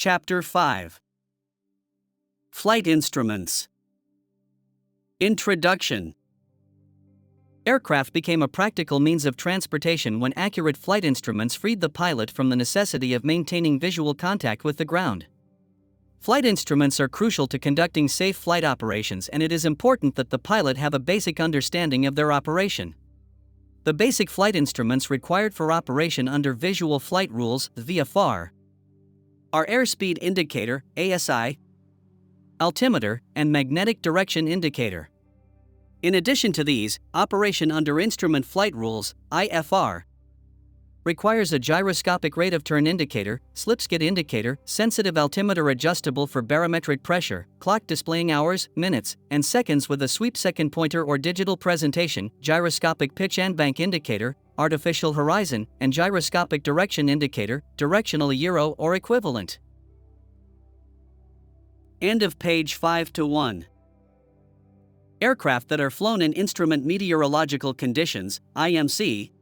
Chapter 5. Flight Instruments. Introduction. Aircraft became a practical means of transportation when accurate flight instruments freed the pilot from the necessity of maintaining visual contact with the ground. Flight instruments are crucial to conducting safe flight operations, and it is important that the pilot have a basic understanding of their operation. The basic flight instruments required for operation under Visual Flight Rules (VFR) are airspeed indicator (ASI), altimeter, and magnetic direction indicator. In addition to these, operation under Instrument Flight Rules (IFR) requires a gyroscopic rate of turn indicator, slipskid indicator, sensitive altimeter adjustable for barometric pressure, clock displaying hours, minutes, and seconds with a sweep second pointer or digital presentation, gyroscopic pitch and bank indicator, artificial horizon, and gyroscopic direction indicator, directional euro or equivalent. End of page 5-1. Aircraft that are flown in Instrument Meteorological Conditions, IMC,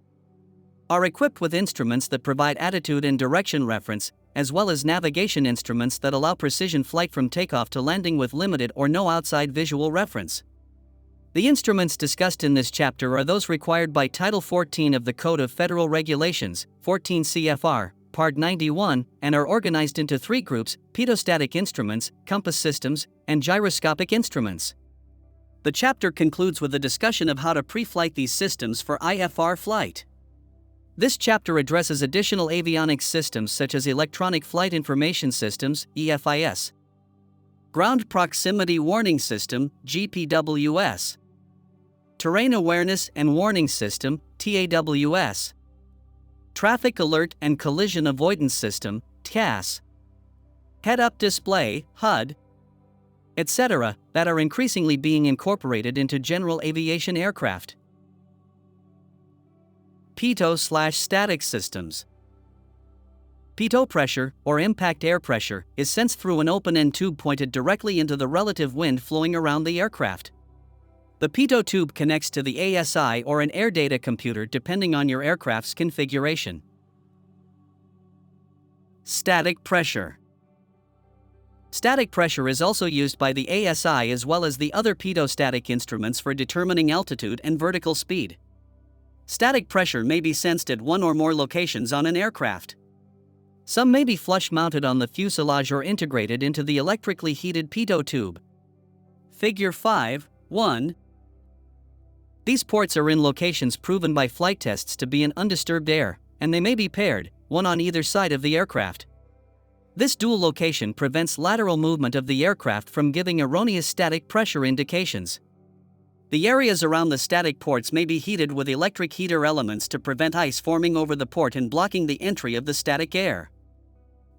are equipped with instruments that provide attitude and direction reference, as well as navigation instruments that allow precision flight from takeoff to landing with limited or no outside visual reference. The instruments discussed in this chapter are those required by Title 14 of the Code of Federal Regulations, 14 CFR, Part 91, and are organized into three groups: pitot-static instruments, compass systems, and gyroscopic instruments. The chapter concludes with a discussion of how to pre-flight these systems for IFR flight. This chapter addresses additional avionics systems such as Electronic Flight Information Systems, EFIS, Ground Proximity Warning System, GPWS, Terrain Awareness and Warning System, TAWS, Traffic Alert and Collision Avoidance System, TCAS, Head-Up Display, HUD, etc., that are increasingly being incorporated into general aviation aircraft. Pitot/static systems. Pitot pressure, or impact air pressure, is sensed through an open-end tube pointed directly into the relative wind flowing around the aircraft. The pitot tube connects to the ASI or an air data computer depending on your aircraft's configuration. Static pressure. Static pressure is also used by the ASI as well as the other pitot-static instruments for determining altitude and vertical speed. Static pressure may be sensed at one or more locations on an aircraft. Some may be flush-mounted on the fuselage or integrated into the electrically heated pitot tube. Figure 5.1. These ports are in locations proven by flight tests to be in undisturbed air, and they may be paired, one on either side of the aircraft. This dual location prevents lateral movement of the aircraft from giving erroneous static pressure indications. The areas around the static ports may be heated with electric heater elements to prevent ice forming over the port and blocking the entry of the static air.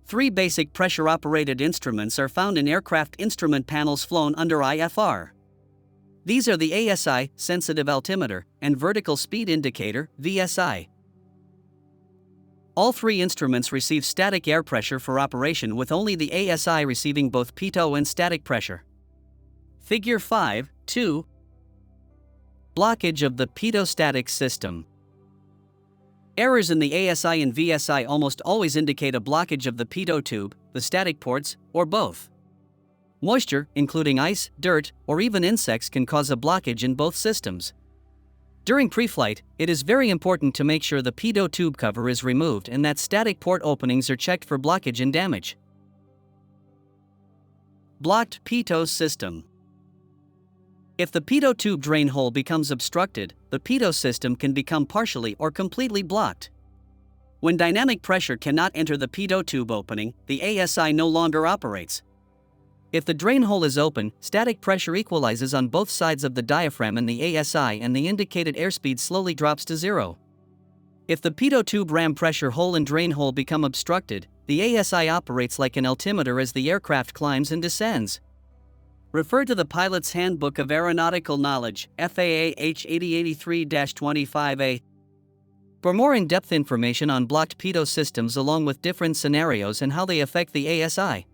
Three basic pressure-operated instruments are found in aircraft instrument panels flown under IFR. These are the ASI, sensitive altimeter, and vertical speed indicator, VSI. All three instruments receive static air pressure for operation, with only the ASI receiving both pitot and static pressure. Figure 5.2. Blockage of the pitot-static system. Errors in the ASI and VSI almost always indicate a blockage of the pitot tube, the static ports, or both. Moisture, including ice, dirt, or even insects, can cause a blockage in both systems. During pre-flight, it is very important to make sure the pitot tube cover is removed and that static port openings are checked for blockage and damage. Blocked pitot system. If the pitot tube drain hole becomes obstructed, the pitot system can become partially or completely blocked. When dynamic pressure cannot enter the pitot tube opening, the ASI no longer operates. If the drain hole is open, static pressure equalizes on both sides of the diaphragm and the ASI, and the indicated airspeed slowly drops to zero. If the pitot tube ram pressure hole and drain hole become obstructed, the ASI operates like an altimeter as the aircraft climbs and descends. Refer to the Pilot's Handbook of Aeronautical Knowledge, FAA-H-8083-15B, for more in-depth information on blocked pitot systems along with different scenarios and how they affect the ASI.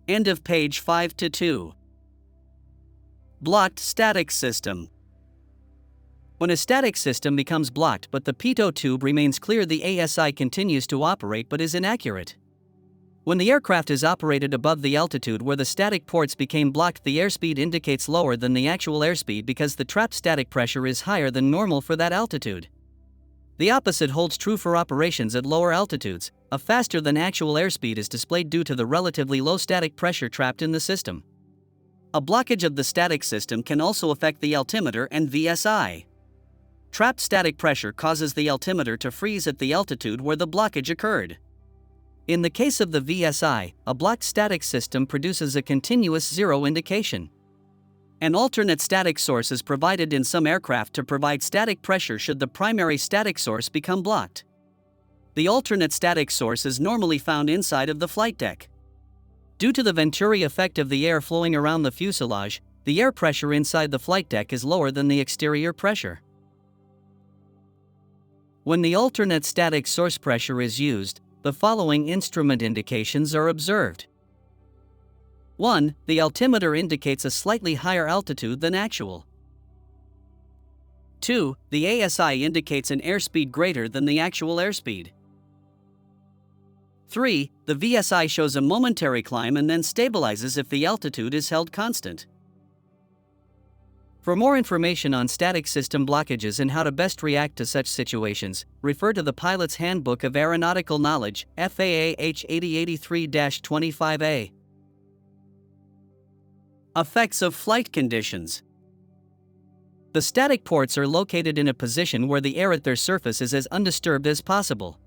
End of page 5-2. Blocked static system. When a static system becomes blocked but the pitot tube remains clear, the ASI continues to operate but is inaccurate. When the aircraft is operated above the altitude where the static ports became blocked, the airspeed indicates lower than the actual airspeed because the trapped static pressure is higher than normal for that altitude. The opposite holds true for operations at lower altitudes. A faster than actual airspeed is displayed due to the relatively low static pressure trapped in the system. A blockage of the static system can also affect the altimeter and VSI. Trapped static pressure causes the altimeter to freeze at the altitude where the blockage occurred. In the case of the VSI, a blocked static system produces a continuous zero indication. An alternate static source is provided in some aircraft to provide static pressure should the primary static source become blocked. The alternate static source is normally found inside of the flight deck. Due to the Venturi effect of the air flowing around the fuselage, the air pressure inside the flight deck is lower than the exterior pressure. When the alternate static source pressure is used, the following instrument indications are observed. 1. The altimeter indicates a slightly higher altitude than actual. 2. The ASI indicates an airspeed greater than the actual airspeed. 3. The VSI shows a momentary climb and then stabilizes if the altitude is held constant. For more information on static system blockages and how to best react to such situations, refer to the Pilot's Handbook of Aeronautical Knowledge, FAA-H-8083-15B. Effects of flight conditions. The static ports are located in a position where the air at their surface is as undisturbed as possible.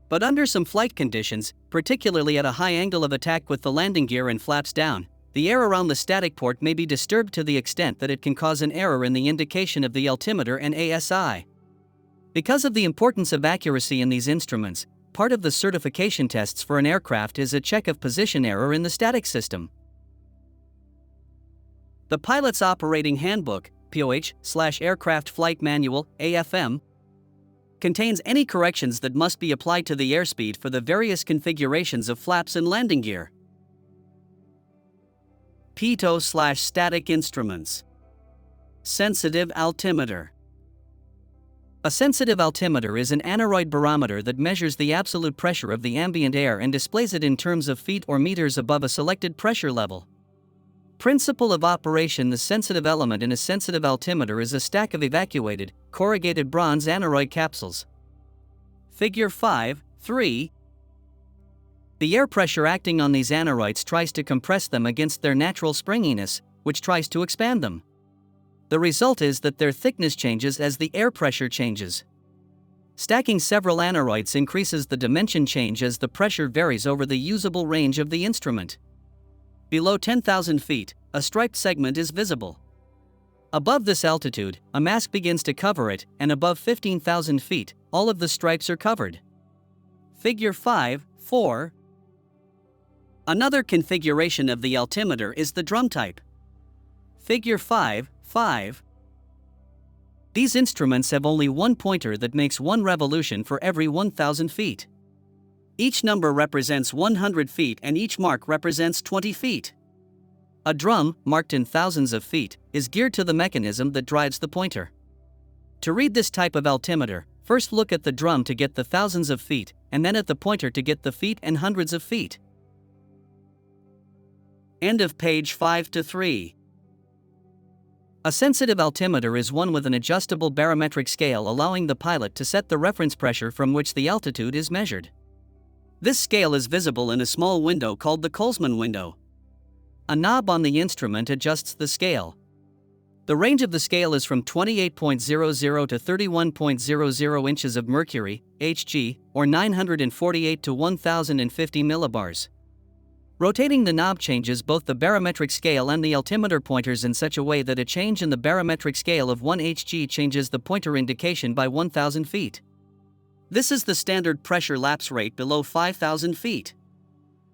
But under some flight conditions, particularly at a high angle of attack with the landing gear and flaps down, the air around the static port may be disturbed to the extent that it can cause an error in the indication of the altimeter and ASI. Because of the importance of accuracy in these instruments, part of the certification tests for an aircraft is a check of position error in the static system. The Pilot's Operating Handbook, POH/Aircraft Flight Manual, AFM, contains any corrections that must be applied to the airspeed for the various configurations of flaps and landing gear. Pitot-Static instruments. Sensitive altimeter. A sensitive altimeter is an aneroid barometer that measures the absolute pressure of the ambient air and displays it in terms of feet or meters above a selected pressure level. Principle of operation: the sensitive element in a sensitive altimeter is a stack of evacuated, corrugated bronze aneroid capsules. Figure 5.3. The air pressure acting on these aneroids tries to compress them against their natural springiness, which tries to expand them. The result is that their thickness changes as the air pressure changes. Stacking several aneroids increases the dimension change as the pressure varies over the usable range of the instrument. Below 10,000 feet, a striped segment is visible. Above this altitude, a mask begins to cover it, and above 15,000 feet, all of the stripes are covered. Figure 5.4. Another configuration of the altimeter is the drum type. Figure 5.5. These instruments have only one pointer that makes one revolution for every 1,000 feet. Each number represents 100 feet and each mark represents 20 feet. A drum, marked in thousands of feet, is geared to the mechanism that drives the pointer. To read this type of altimeter, first look at the drum to get the thousands of feet, and then at the pointer to get the feet and hundreds of feet. End of page 5-3. A sensitive altimeter is one with an adjustable barometric scale allowing the pilot to set the reference pressure from which the altitude is measured. This scale is visible in a small window called the Colsman window. A knob on the instrument adjusts the scale. The range of the scale is from 28.00 to 31.00 inches of mercury, Hg, or 948 to 1050 millibars. Rotating the knob changes both the barometric scale and the altimeter pointers in such a way that a change in the barometric scale of 1 Hg changes the pointer indication by 1000 feet. This is the standard pressure lapse rate below 5,000 feet.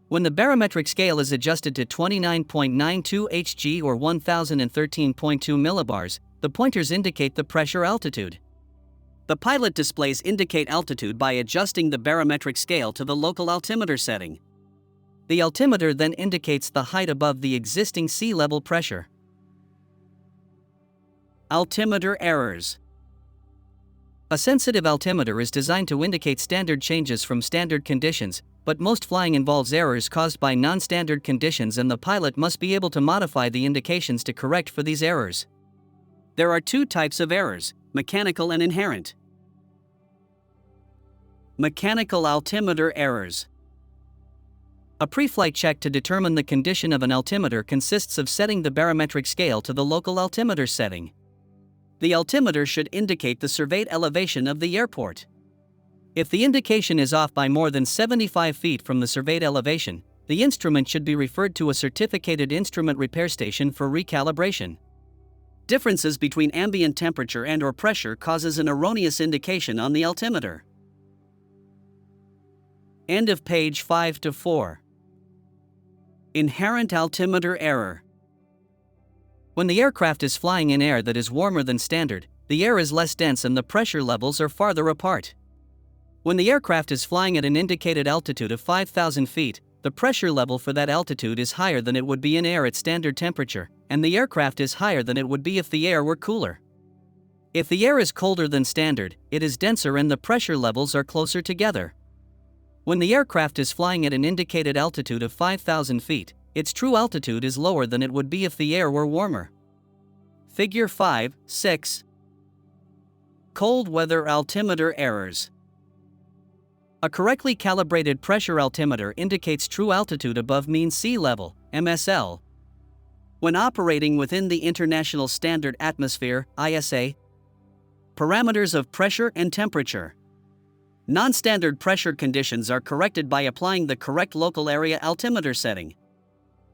When the barometric scale is adjusted to 29.92 Hg or 1013.2 millibars, the pointers indicate the pressure altitude. The pilot displays indicate altitude by adjusting the barometric scale to the local altimeter setting. The altimeter then indicates the height above the existing sea level pressure. Altimeter errors. A sensitive altimeter is designed to indicate standard changes from standard conditions, but most flying involves errors caused by non-standard conditions, and the pilot must be able to modify the indications to correct for these errors. There are two types of errors: mechanical and inherent. Mechanical altimeter errors. A pre-flight check to determine the condition of an altimeter consists of setting the barometric scale to the local altimeter setting. The altimeter should indicate the surveyed elevation of the airport. If the indication is off by more than 75 feet from the surveyed elevation, the instrument should be referred to a certificated instrument repair station for recalibration. Differences between ambient temperature and/or pressure causes an erroneous indication on the altimeter. End of page 5 to 4. Inherent altimeter error. When the aircraft is flying in air that is warmer than standard, the air is less dense and the pressure levels are farther apart. When the aircraft is flying at an indicated altitude of 5,000 feet, the pressure level for that altitude is higher than it would be in air at standard temperature, and the aircraft is higher than it would be if the air were cooler. If the air is colder than standard, it is denser and the pressure levels are closer together. When the aircraft is flying at an indicated altitude of 5,000 feet, its true altitude is lower than it would be if the air were warmer. Figure 5.6. Cold weather altimeter errors. A correctly calibrated pressure altimeter indicates true altitude above mean sea level, MSL. When operating within the International Standard Atmosphere, ISA, parameters of pressure and temperature. Non-standard pressure conditions are corrected by applying the correct local area altimeter setting.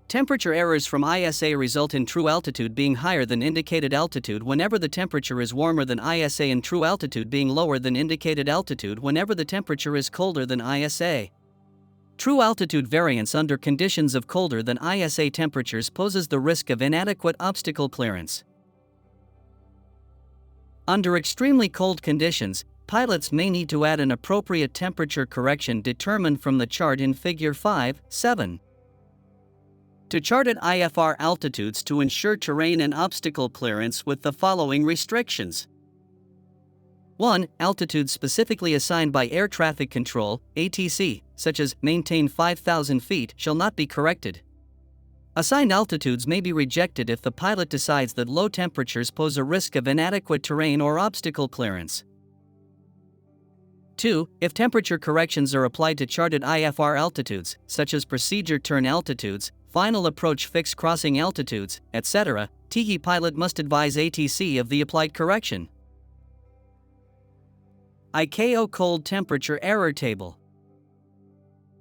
Temperature errors from ISA result in true altitude being higher than indicated altitude whenever the temperature is warmer than ISA, and true altitude being lower than indicated altitude whenever the temperature is colder than ISA. True altitude variance under conditions of colder than ISA temperatures poses the risk of inadequate obstacle clearance. Under extremely cold conditions, pilots may need to add an appropriate temperature correction determined from the chart in Figure 5.7. To chart at IFR altitudes to ensure terrain and obstacle clearance with the following restrictions. 1. Altitudes specifically assigned by Air Traffic Control, ATC, such as maintain 5,000 feet, shall not be corrected. Assigned altitudes may be rejected if the pilot decides that low temperatures pose a risk of inadequate terrain or obstacle clearance. 2. If temperature corrections are applied to charted IFR altitudes, such as procedure turn altitudes, final approach fixed crossing altitudes, etc., TE pilot must advise ATC of the applied correction. ICAO Cold Temperature Error Table.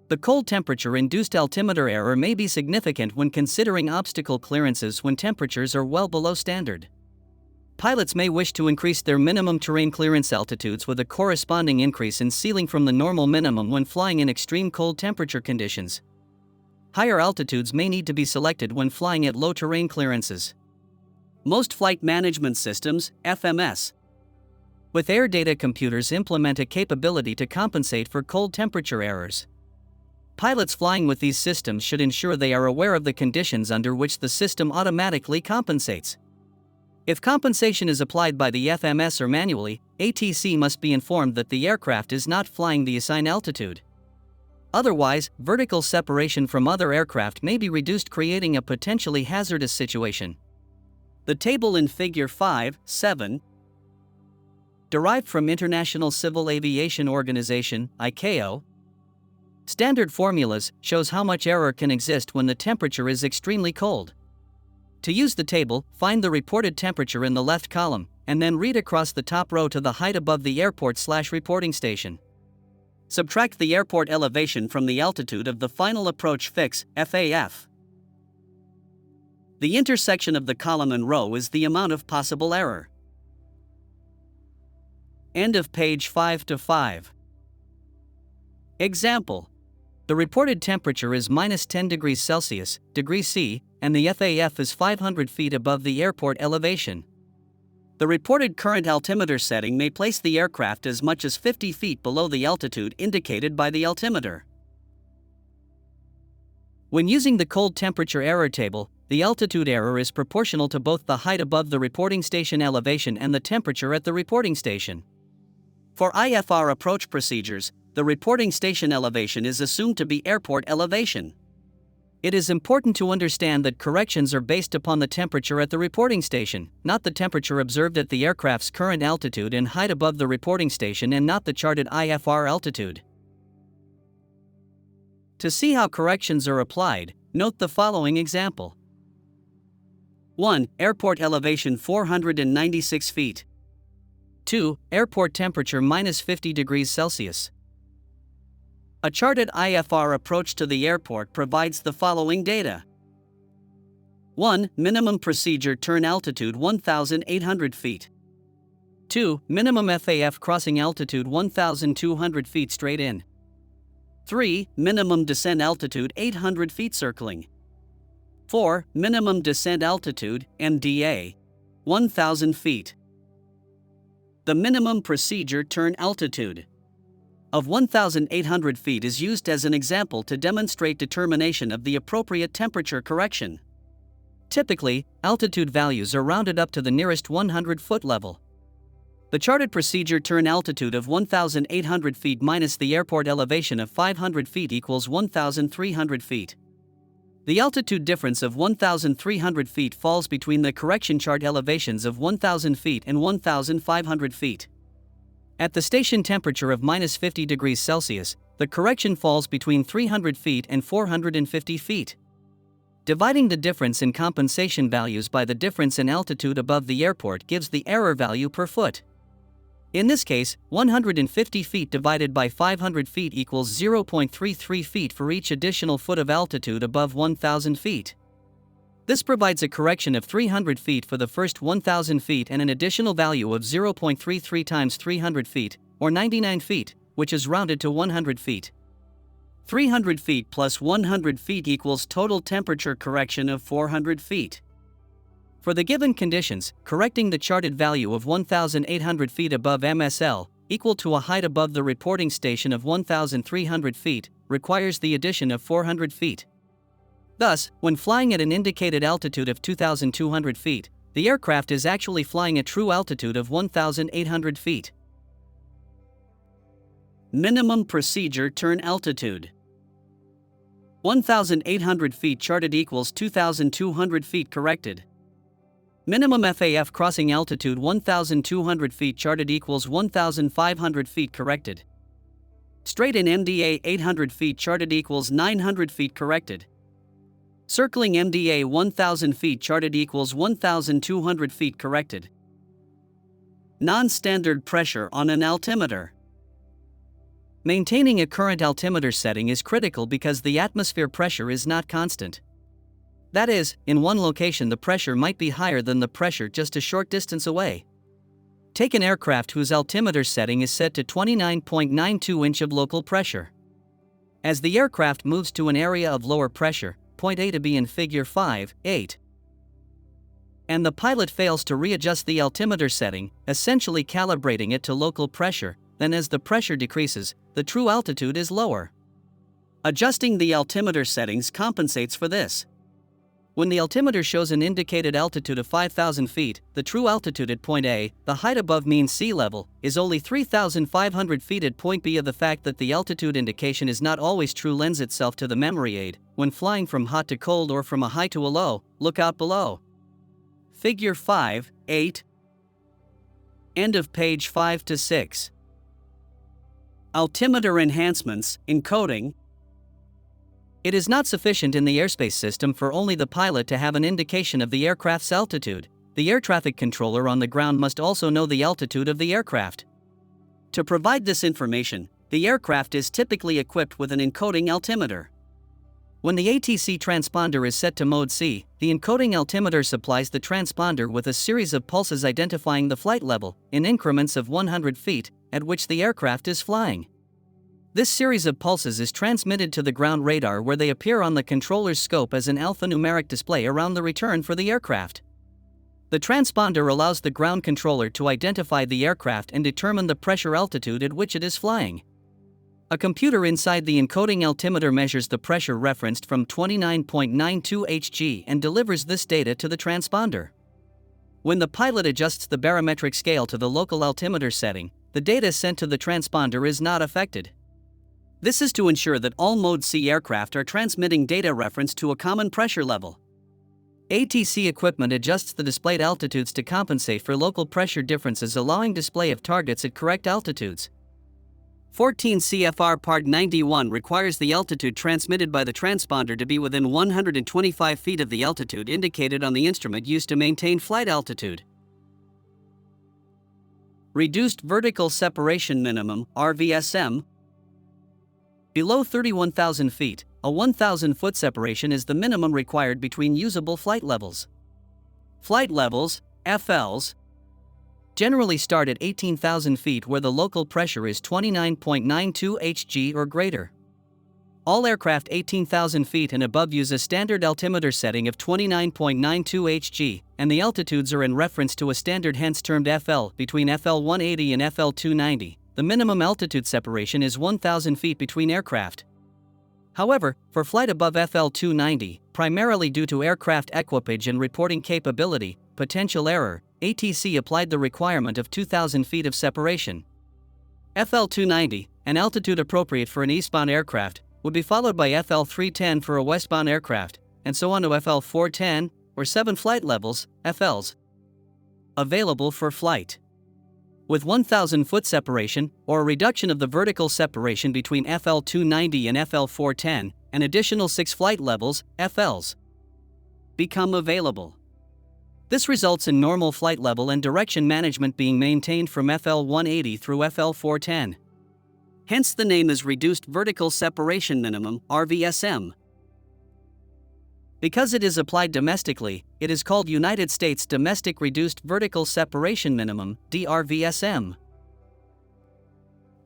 The cold temperature-induced altimeter error may be significant when considering obstacle clearances when temperatures are well below standard. Pilots may wish to increase their minimum terrain clearance altitudes with a corresponding increase in ceiling from the normal minimum when flying in extreme cold temperature conditions. Higher altitudes may need to be selected when flying at low terrain clearances. Most flight management systems, FMS, with air data computers implement a capability to compensate for cold temperature errors. Pilots flying with these systems should ensure they are aware of the conditions under which the system automatically compensates. If compensation is applied by the FMS or manually, ATC must be informed that the aircraft is not flying the assigned altitude. Otherwise, vertical separation from other aircraft may be reduced, creating a potentially hazardous situation. The table in Figure 5.7, derived from International Civil Aviation Organization, ICAO, standard formulas, shows how much error can exist when the temperature is extremely cold. To use the table, find the reported temperature in the left column, and then read across the top row to the height above the airport/reporting station. Subtract the airport elevation from the altitude of the final approach fix, FAF. The intersection of the column and row is the amount of possible error. End of page 5 to 5. Example. The reported temperature is -10 degrees Celsius, degrees C, and the FAF is 500 feet above the airport elevation. The reported current altimeter setting may place the aircraft as much as 50 feet below the altitude indicated by the altimeter. When using the cold temperature error table, the altitude error is proportional to both the height above the reporting station elevation and the temperature at the reporting station. For IFR approach procedures, the reporting station elevation is assumed to be airport elevation. It is important to understand that corrections are based upon the temperature at the reporting station, not the temperature observed at the aircraft's current altitude and height above the reporting station, and not the charted IFR altitude. To see how corrections are applied, note the following example. 1. Airport elevation 496 feet. 2. Airport temperature minus 50 degrees Celsius. A charted IFR approach to the airport provides the following data. 1. Minimum procedure turn altitude 1,800 feet. 2. Minimum FAF crossing altitude 1,200 feet straight in. 3. Minimum descent altitude 800 feet circling. 4. Minimum descent altitude, MDA, 1,000 feet. The minimum procedure turn altitude of 1,800 feet is used as an example to demonstrate determination of the appropriate temperature correction. Typically, altitude values are rounded up to the nearest 100-foot level. The charted procedure turn altitude of 1,800 feet minus the airport elevation of 500 feet equals 1,300 feet. The altitude difference of 1,300 feet falls between the correction chart elevations of 1,000 feet and 1,500 feet. At the station temperature of minus 50 degrees Celsius, the correction falls between 300 feet and 450 feet. Dividing the difference in compensation values by the difference in altitude above the airport gives the error value per foot. In this case, 150 feet divided by 500 feet equals 0.33 feet for each additional foot of altitude above 1,000 feet. This provides a correction of 300 feet for the first 1,000 feet and an additional value of 0.33 times 300 feet, or 99 feet, which is rounded to 100 feet. 300 feet plus 100 feet equals total temperature correction of 400 feet. For the given conditions, correcting the charted value of 1,800 feet above MSL, equal to a height above the reporting station of 1,300 feet, requires the addition of 400 feet. Thus, when flying at an indicated altitude of 2,200 feet, the aircraft is actually flying at true altitude of 1,800 feet. Minimum procedure turn altitude. 1,800 feet charted equals 2,200 feet corrected. Minimum FAF crossing altitude 1,200 feet charted equals 1,500 feet corrected. Straight in MDA 800 feet charted equals 900 feet corrected. Circling MDA 1,000 feet charted equals 1,200 feet corrected. Non-standard pressure on an altimeter. Maintaining a current altimeter setting is critical because the atmosphere pressure is not constant. That is, in one location the pressure might be higher than the pressure just a short distance away. Take an aircraft whose altimeter setting is set to 29.92 inch of local pressure. As the aircraft moves to an area of lower pressure, point A to B in Figure 5.8, and the pilot fails to readjust the altimeter setting, essentially calibrating it to local pressure, then as the pressure decreases, the true altitude is lower. Adjusting the altimeter settings compensates for this. When the altimeter shows an indicated altitude of 5,000 feet, the true altitude at point A, the height above mean sea level, is only 3,500 feet at point B. Of the fact that the altitude indication is not always true lends itself to the memory aid. When flying from hot to cold or from a high to a low, look out below. Figure 5.8. End of page 5 to 6. Altimeter enhancements, encoding. It is not sufficient in the airspace system for only the pilot to have an indication of the aircraft's altitude. The air traffic controller on the ground must also know the altitude of the aircraft. To provide this information, the aircraft is typically equipped with an encoding altimeter. When the ATC transponder is set to mode C, the encoding altimeter supplies the transponder with a series of pulses identifying the flight level, in increments of 100 feet, at which the aircraft is flying. This series of pulses is transmitted to the ground radar, where they appear on the controller's scope as an alphanumeric display around the return for the aircraft. The transponder allows the ground controller to identify the aircraft and determine the pressure altitude at which it is flying. A computer inside the encoding altimeter measures the pressure referenced from 29.92 Hg and delivers this data to the transponder. When the pilot adjusts the barometric scale to the local altimeter setting, the data sent to the transponder is not affected. This is to ensure that all Mode C aircraft are transmitting data reference to a common pressure level. ATC equipment adjusts the displayed altitudes to compensate for local pressure differences, allowing display of targets at correct altitudes. 14 CFR Part 91 requires the altitude transmitted by the transponder to be within 125 feet of the altitude indicated on the instrument used to maintain flight altitude. Reduced Vertical Separation Minimum, RVSM. Below 31,000 feet, a 1,000-foot separation is the minimum required between usable flight levels. Flight levels, FLs, generally start at 18,000 feet where the local pressure is 29.92 Hg or greater. All aircraft 18,000 feet and above use a standard altimeter setting of 29.92 Hg, and the altitudes are in reference to a standard, hence termed FL. Between FL-180 and FL-290, the minimum altitude separation is 1,000 feet between aircraft. However, for flight above FL-290, primarily due to aircraft equipage and reporting capability, potential error, ATC applied the requirement of 2,000 feet of separation. FL-290, an altitude appropriate for an eastbound aircraft, would be followed by FL-310 for a westbound aircraft, and so on to FL-410, or 7 flight levels, FLs. Available for flight. With 1,000-foot separation, or a reduction of the vertical separation between FL-290 and FL-410, an additional 6 flight levels, FLs, become available. This results in normal flight level and direction management being maintained from FL-180 through FL-410. Hence the name is Reduced Vertical Separation Minimum, RVSM. Because it is applied domestically, it is called United States Domestic Reduced Vertical Separation Minimum, DRVSM.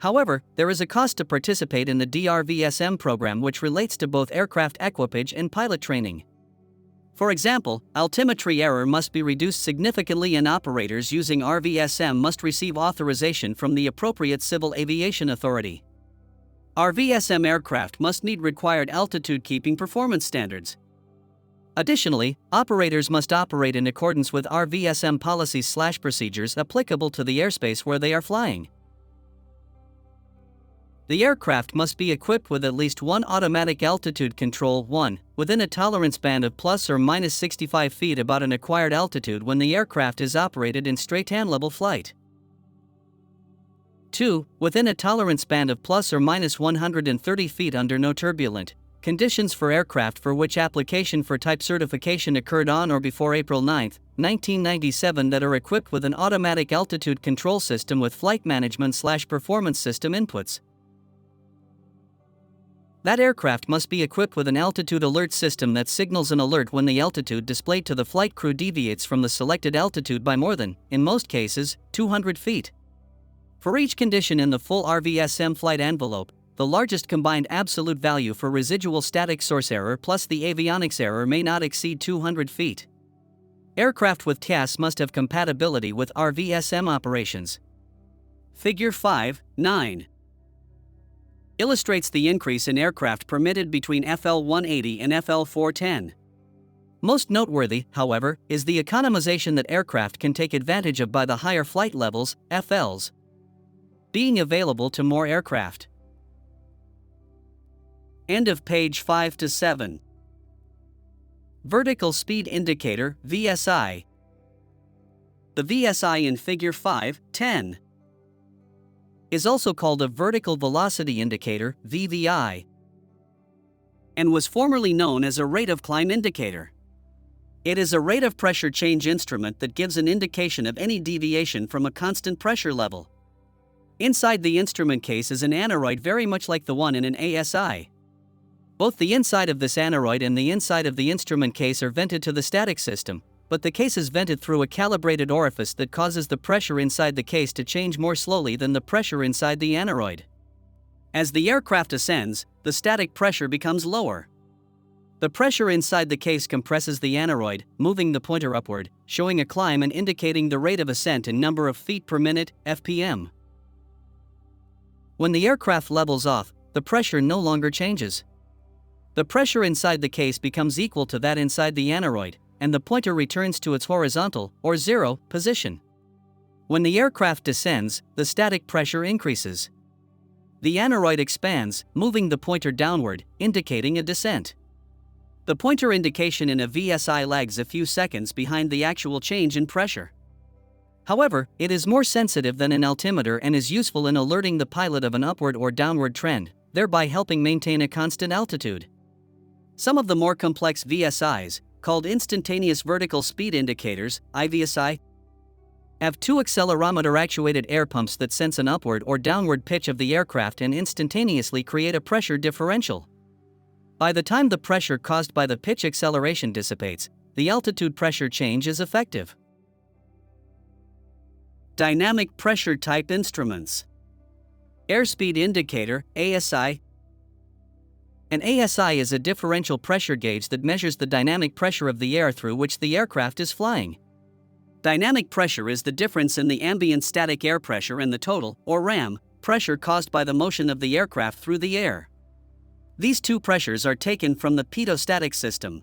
However, there is a cost to participate in the DRVSM program which relates to both aircraft equipage and pilot training. For example, altimetry error must be reduced significantly and operators using RVSM must receive authorization from the appropriate civil aviation authority. RVSM aircraft must meet required altitude keeping performance standards. Additionally, operators must operate in accordance with RVSM policies/procedures applicable to the airspace where they are flying. The aircraft must be equipped with at least one automatic altitude control 1, within a tolerance band of plus or minus 65 feet about an acquired altitude when the aircraft is operated in straight hand-level flight. 2, within a tolerance band of plus or minus 130 feet under no turbulent conditions for aircraft for which application for type certification occurred on or before April 9, 1997 that are equipped with an automatic altitude control system with flight management/performance system inputs. That aircraft must be equipped with an altitude alert system that signals an alert when the altitude displayed to the flight crew deviates from the selected altitude by more than, in most cases, 200 feet. For each condition in the full RVSM flight envelope, the largest combined absolute value for residual static source error plus the avionics error may not exceed 200 feet. Aircraft with TAS must have compatibility with RVSM operations. Figure 5.9 illustrates the increase in aircraft permitted between FL-180 and FL-410. Most noteworthy, however, is the economization that aircraft can take advantage of by the higher flight levels, FLs, being available to more aircraft. End of page 5 to 7. Vertical Speed Indicator, VSI. The VSI in Figure 5.10 is also called a Vertical Velocity Indicator, VVI, and was formerly known as a Rate of Climb Indicator. It is a rate of pressure change instrument that gives an indication of any deviation from a constant pressure level. Inside the instrument case is an aneroid very much like the one in an ASI. Both the inside of this aneroid and the inside of the instrument case are vented to the static system, but the case is vented through a calibrated orifice that causes the pressure inside the case to change more slowly than the pressure inside the aneroid. As the aircraft ascends, the static pressure becomes lower. The pressure inside the case compresses the aneroid, moving the pointer upward, showing a climb and indicating the rate of ascent in number of feet per minute, FPM. When the aircraft levels off, the pressure no longer changes. The pressure inside the case becomes equal to that inside the aneroid, and the pointer returns to its horizontal, or zero, position. When the aircraft descends, the static pressure increases. The aneroid expands, moving the pointer downward, indicating a descent. The pointer indication in a VSI lags a few seconds behind the actual change in pressure. However, it is more sensitive than an altimeter and is useful in alerting the pilot of an upward or downward trend, thereby helping maintain a constant altitude. Some of the more complex VSIs, called instantaneous vertical speed indicators, IVSI, have two accelerometer-actuated air pumps that sense an upward or downward pitch of the aircraft and instantaneously create a pressure differential. By the time the pressure caused by the pitch acceleration dissipates, the altitude pressure change is effective. Dynamic pressure type instruments. Airspeed indicator, ASI. An ASI is a differential pressure gauge that measures the dynamic pressure of the air through which the aircraft is flying. Dynamic pressure is the difference in the ambient static air pressure and the total, or RAM, pressure caused by the motion of the aircraft through the air. These two pressures are taken from the Pitot-Static system.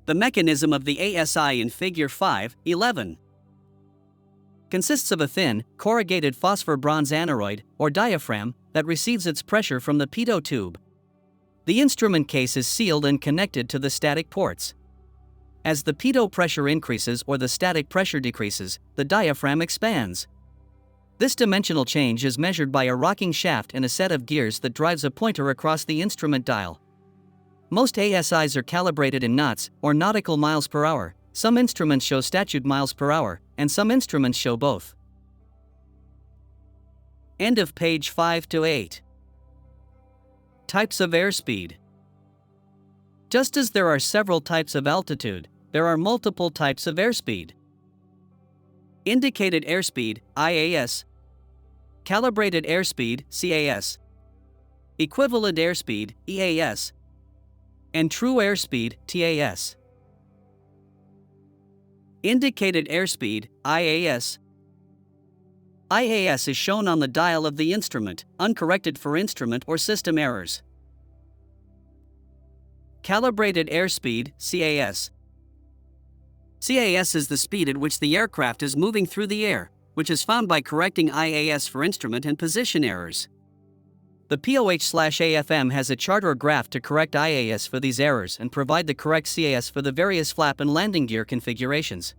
The mechanism of the ASI in Figure 5.11 consists of a thin, corrugated phosphor-bronze aneroid, or diaphragm, that receives its pressure from the pitot tube. The instrument case is sealed and connected to the static ports. As the pitot pressure increases or the static pressure decreases, the diaphragm expands. This dimensional change is measured by a rocking shaft and a set of gears that drives a pointer across the instrument dial. Most ASIs are calibrated in knots, or nautical miles per hour. Some instruments show statute miles per hour, and some instruments show both. End of page 5-8. Types of airspeed. Just as there are several types of altitude, there are multiple types of airspeed. Indicated airspeed, IAS. Calibrated airspeed, CAS. Equivalent airspeed, EAS. And true airspeed, TAS. Indicated airspeed, IAS. IAS is shown on the dial of the instrument, uncorrected for instrument or system errors. Calibrated airspeed, CAS. CAS is the speed at which the aircraft is moving through the air, which is found by correcting IAS for instrument and position errors. The POH/AFM has a chart or graph to correct IAS for these errors and provide the correct CAS for the various flap and landing gear configurations.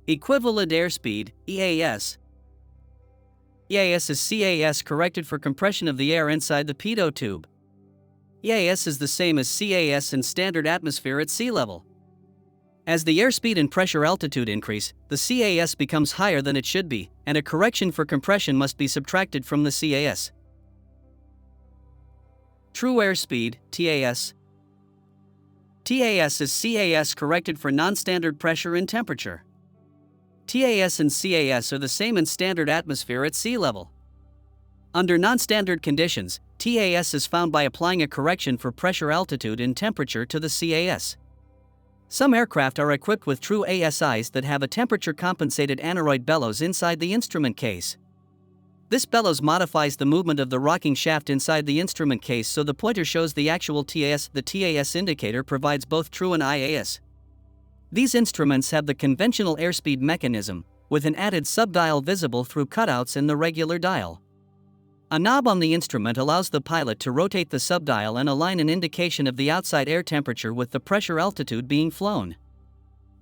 Equivalent airspeed, EAS. EAS is CAS corrected for compression of the air inside the pitot tube. EAS is the same as CAS in standard atmosphere at sea level. As the airspeed and pressure altitude increase, the CAS becomes higher than it should be, and a correction for compression must be subtracted from the CAS. True airspeed, TAS. TAS is CAS corrected for non-standard pressure and temperature. TAS and CAS are the same in standard atmosphere at sea level. Under non-standard conditions, TAS is found by applying a correction for pressure, altitude, and temperature to the CAS. Some aircraft are equipped with true ASIs that have a temperature-compensated aneroid bellows inside the instrument case. This bellows modifies the movement of the rocking shaft inside the instrument case so the pointer shows the actual TAS. The TAS indicator provides both true and IAS. These instruments have the conventional airspeed mechanism, with an added subdial visible through cutouts in the regular dial. A knob on the instrument allows the pilot to rotate the subdial and align an indication of the outside air temperature with the pressure altitude being flown.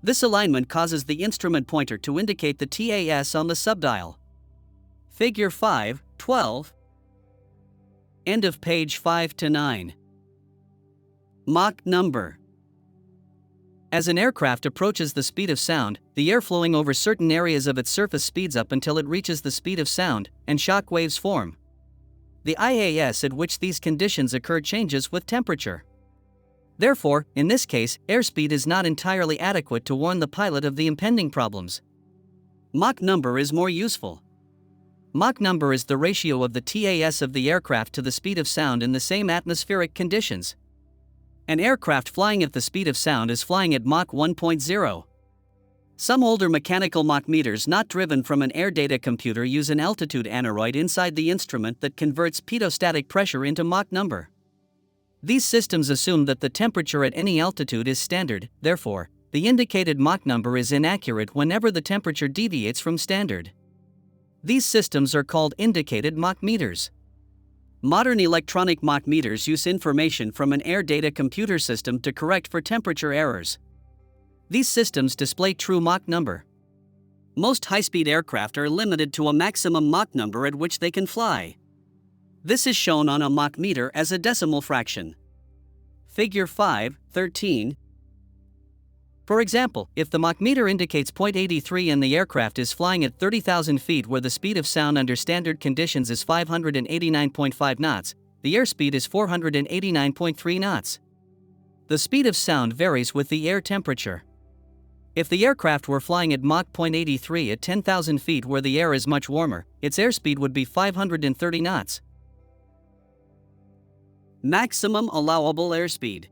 This alignment causes the instrument pointer to indicate the TAS on the subdial. Figure 5.12. End of page 5-9. Mach number. As an aircraft approaches the speed of sound, the air flowing over certain areas of its surface speeds up until it reaches the speed of sound, and shock waves form. The IAS at which these conditions occur changes with temperature. Therefore, in this case, airspeed is not entirely adequate to warn the pilot of the impending problems. Mach number is more useful. Mach number is the ratio of the TAS of the aircraft to the speed of sound in the same atmospheric conditions. An aircraft flying at the speed of sound is flying at Mach 1.0. Some older mechanical Mach meters not driven from an air data computer use an altitude aneroid inside the instrument that converts pitot-static pressure into Mach number. These systems assume that the temperature at any altitude is standard, therefore, the indicated Mach number is inaccurate whenever the temperature deviates from standard. These systems are called indicated Mach meters. Modern electronic Mach meters use information from an air data computer system to correct for temperature errors. These systems display true Mach number. Most high-speed aircraft are limited to a maximum Mach number at which they can fly. This is shown on a Mach meter as a decimal fraction. Figure 5.13. For example, if the Mach meter indicates 0.83 and the aircraft is flying at 30,000 feet where the speed of sound under standard conditions is 589.5 knots, the airspeed is 489.3 knots. The speed of sound varies with the air temperature. If the aircraft were flying at Mach 0.83 at 10,000 feet where the air is much warmer, its airspeed would be 530 knots. Maximum allowable airspeed.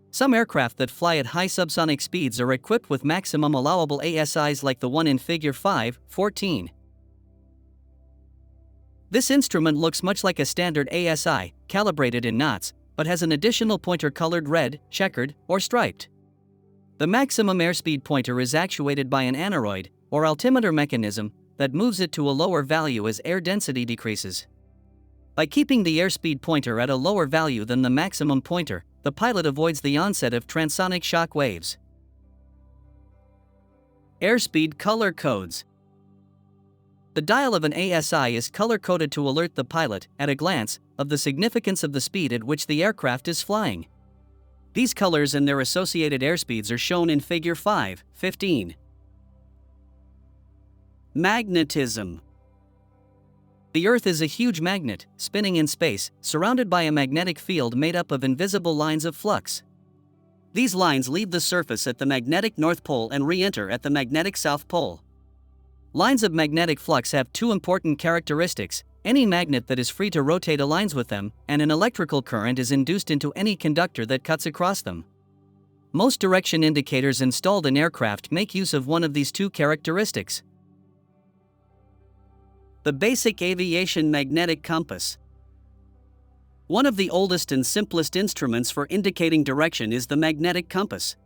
Some aircraft that fly at high subsonic speeds are equipped with maximum allowable ASIs like the one in Figure 5.14. This instrument looks much like a standard ASI, calibrated in knots, but has an additional pointer colored red, checkered, or striped. The maximum airspeed pointer is actuated by an aneroid, or altimeter mechanism, that moves it to a lower value as air density decreases. By keeping the airspeed pointer at a lower value than the maximum pointer, the pilot avoids the onset of transonic shock waves. Airspeed color codes. The dial of an ASI is color-coded to alert the pilot, at a glance, of the significance of the speed at which the aircraft is flying. These colors and their associated airspeeds are shown in Figure 5.15. Magnetism. The Earth is a huge magnet, spinning in space, surrounded by a magnetic field made up of invisible lines of flux. These lines leave the surface at the magnetic North Pole and re-enter at the magnetic South Pole. Lines of magnetic flux have two important characteristics: any magnet that is free to rotate aligns with them, and an electrical current is induced into any conductor that cuts across them. Most direction indicators installed in aircraft make use of one of these two characteristics. The basic aviation magnetic compass. One of the oldest and simplest instruments for indicating direction is the magnetic compass.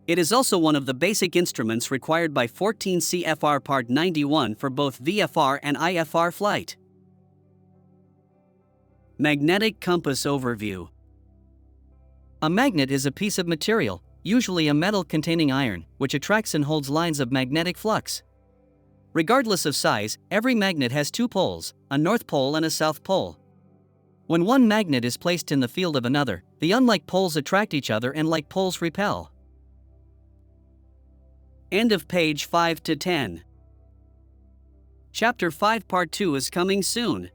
It is also one of the basic instruments required by 14 CFR Part 91 for both VFR and IFR flight. Magnetic compass overview. A magnet is a piece of material, usually a metal containing iron, which attracts and holds lines of magnetic flux. Regardless of size, every magnet has two poles, a north pole and a south pole. When one magnet is placed in the field of another, the unlike poles attract each other and like poles repel. End of page 5 to 10. Chapter 5 Part 2 is coming soon.